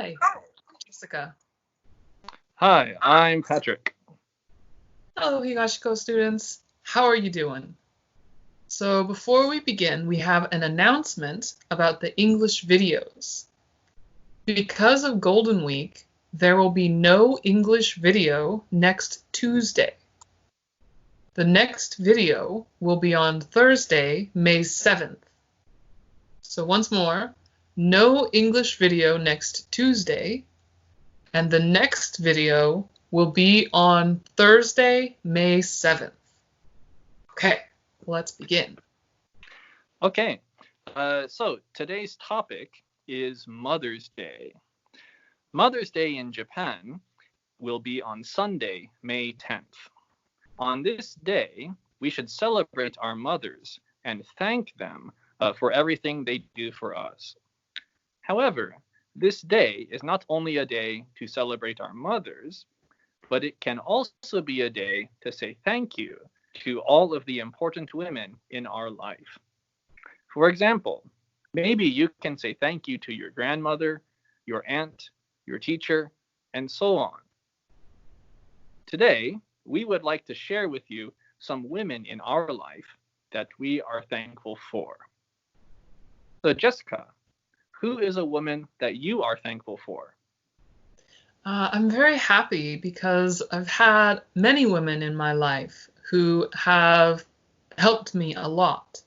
Hi, Jessica. Hi, I'm Patrick. Hello, Higashiko students. How are you doing? So before we begin, we have an announcement about the English videos. Because of Golden Week, there will be no English video next Tuesday. The next video will be on Thursday, May 7th. So once more, no English video next Tuesday, and the next video will be on Thursday, May 7th. Okay, let's begin. Okay, so today's topic is Mother's Day. Mother's Day in Japan will be on Sunday, May 10th. On this day, we should celebrate our mothers and thank them for everything they do for us. However, this day is not only a day to celebrate our mothers, but it can also be a day to say thank you to all of the important women in our life. For example, maybe you can say thank you to your grandmother, your aunt, your teacher, and so on. Today, we would like to share with you some women in our life that we are thankful for. So Jessica, who is a woman that you are thankful for? I'm very happy because I've had many women in my life who have helped me a lot,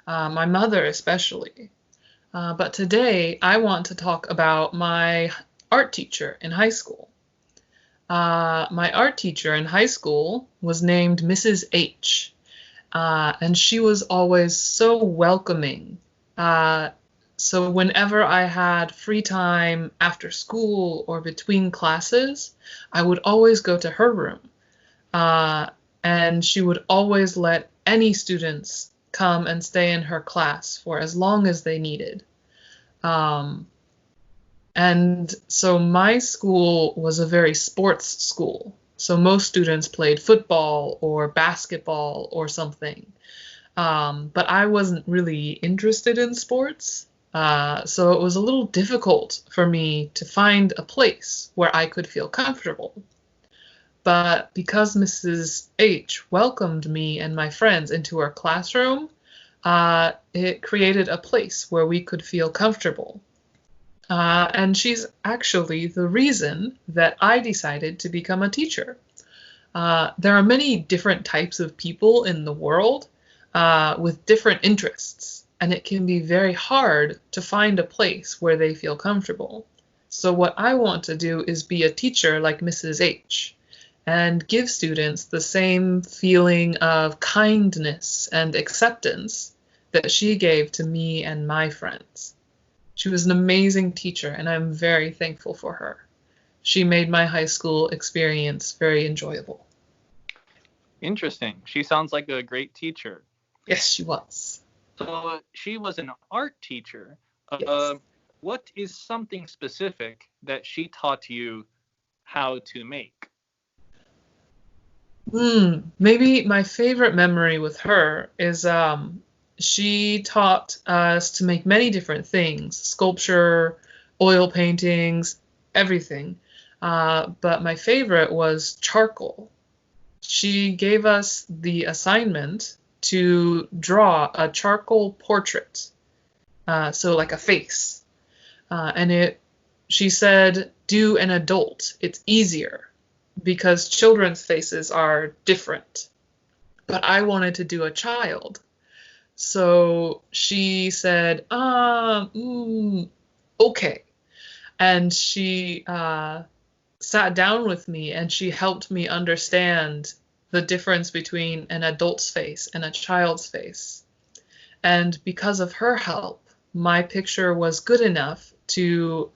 my mother especially. But today I want to talk about my art teacher in high school. My art teacher in high school was named Mrs. H, and she was always so welcoming. So whenever I had free time after school or between classes, I would always go to her room. And she would always let any students come and stay in her class for as long as they needed. And so my school was a very sports school. So most students played football or basketball or something. But I wasn't really interested in sports. So it was a little difficult for me to find a place where I could feel comfortable. But because Mrs. H welcomed me and my friends into her classroom, it created a place where we could feel comfortable. And she's actually the reason that I decided to become a teacher. There are many different types of people in the world with different interests, and it can be very hard to find a place where they feel comfortable. So what I want to do is be a teacher like Mrs. H and give students the same feeling of kindness and acceptance that she gave to me and my friends. She was an amazing teacher, and I'm very thankful for her. She made my high school experience very enjoyable. Interesting. She sounds like a great teacher. Yes, she was. So she was an art teacher. Yes. What is something specific that she taught you how to make? Maybe my favorite memory with her is she taught us to make many different things, sculpture, oil paintings, everything. But my favorite was charcoal. She gave us the assignment to draw a charcoal portrait, so like a face. And she said, do an adult. It's easier because children's faces are different. But I wanted to do a child. So she said, okay. And she sat down with me and she helped me understand the difference between an adult's face and a child's face. And because of her help, my picture was good enough to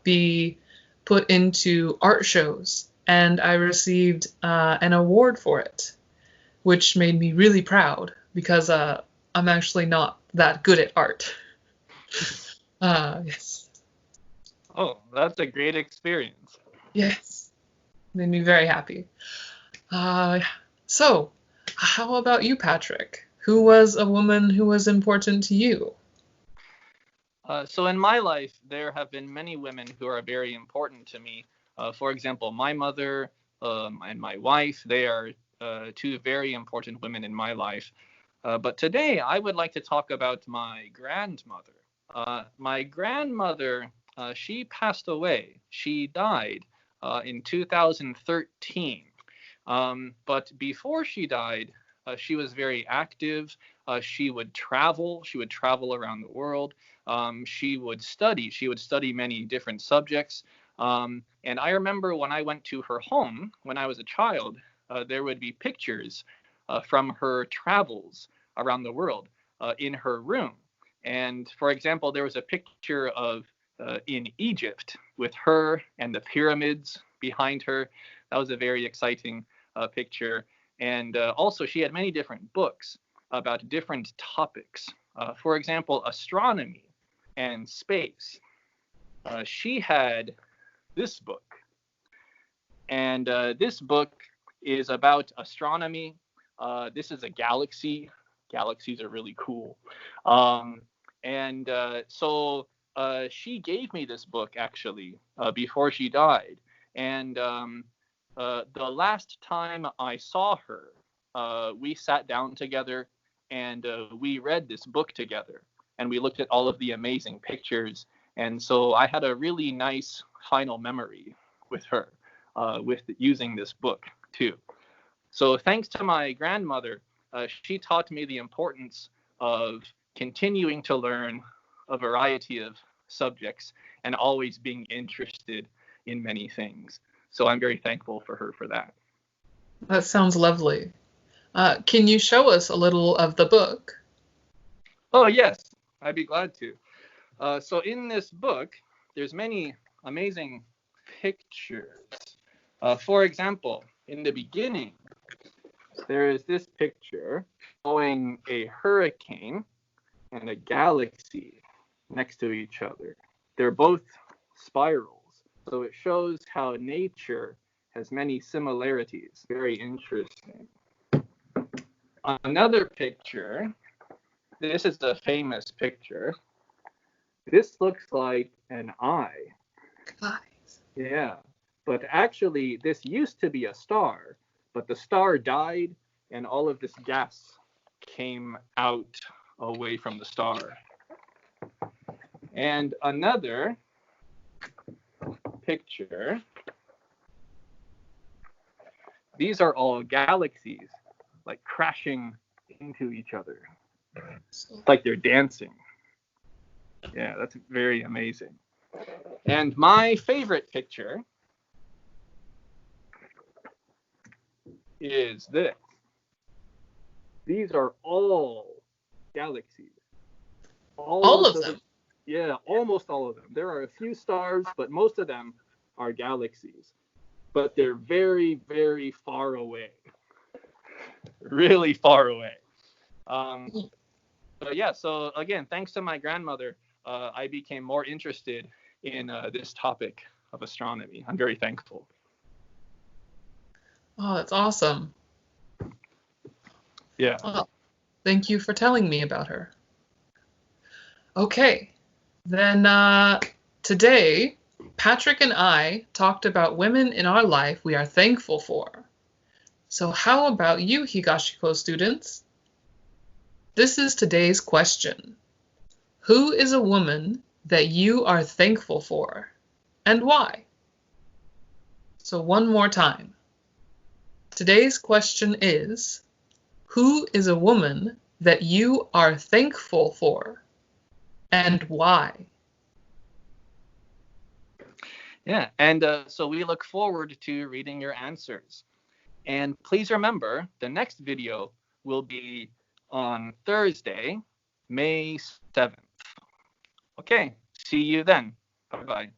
be put into art shows, and I received an award for it, which made me really proud because I'm actually not that good at art. Yes. Oh, that's a great experience. Yes. Made me very happy. So, how about you, Patrick? Who was a woman who was important to you? So in my life, there have been many women who are very important to me. For example, my mother and my wife, they are two very important women in my life. But today, I would like to talk about my grandmother. My grandmother, she passed away. She died in 2013. But before she died, she was very active. She would travel. She would travel around the world. She would study. She would study many different subjects. And I remember when I went to her home when I was a child, there would be pictures from her travels around the world in her room. And for example, there was a picture of in Egypt with her and the pyramids behind her. That was a very exciting picture. And also, she had many different books about different topics. For example, astronomy and space. She had this book. And this book is about astronomy. This is a galaxy. Galaxies are really cool. So she gave me this book, actually, before she died. And the last time I saw her, we sat down together and we read this book together. And we looked at all of the amazing pictures. And so I had a really nice final memory with her, with using this book too. So thanks to my grandmother, she taught me the importance of continuing to learn a variety of subjects and always being interested in many things. So I'm very thankful for her for that. That sounds lovely. Can you show us a little of the book? Oh, yes, I'd be glad to. So in this book, there's many amazing pictures. For example, in the beginning, there is this picture showing a hurricane and a galaxy next to each other. They're both spirals, so it shows how nature has many similarities. Very interesting. Another picture, this is a famous picture. This looks like an eye. Eyes. Yeah, but actually this used to be a star, but the star died and all of this gas came out away from the star. And another picture, these are all galaxies like crashing into each other. It's like they're dancing. Yeah, that's very amazing. And my favorite picture is this. These are all galaxies. All of them? Yeah, almost all of them. There are a few stars, but most of them are galaxies. But they're very, very far away. Really far away. But yeah, so again, thanks to my grandmother, I became more interested in this topic of astronomy. I'm very thankful. Oh, that's awesome. Yeah. Well, thank you for telling me about her. Okay, then today, Patrick and I talked about women in our life we are thankful for. So how about you, Higashiko students? This is today's question. Who is a woman that you are thankful for, and why? So one more time. Today's question is, who is a woman that you are thankful for, and why? Yeah, and so we look forward to reading your answers. And please remember, the next video will be on Thursday, May 7th. Okay, see you then. Bye-bye.